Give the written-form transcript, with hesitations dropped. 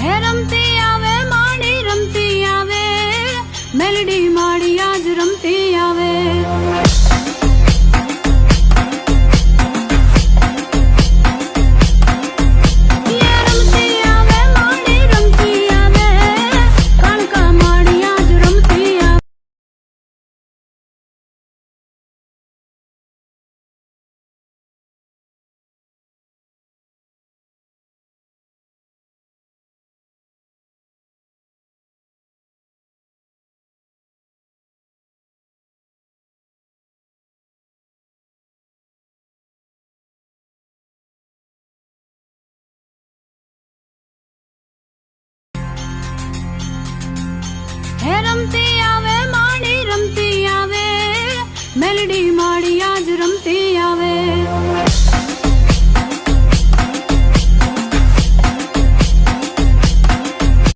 હે રમતી આવે માડી રમતી આવે, મેલડી માડી આજ રમતી આવે. હે રમતી આવે માડી રમતી આવે, મેલડી માડી આજ રમતી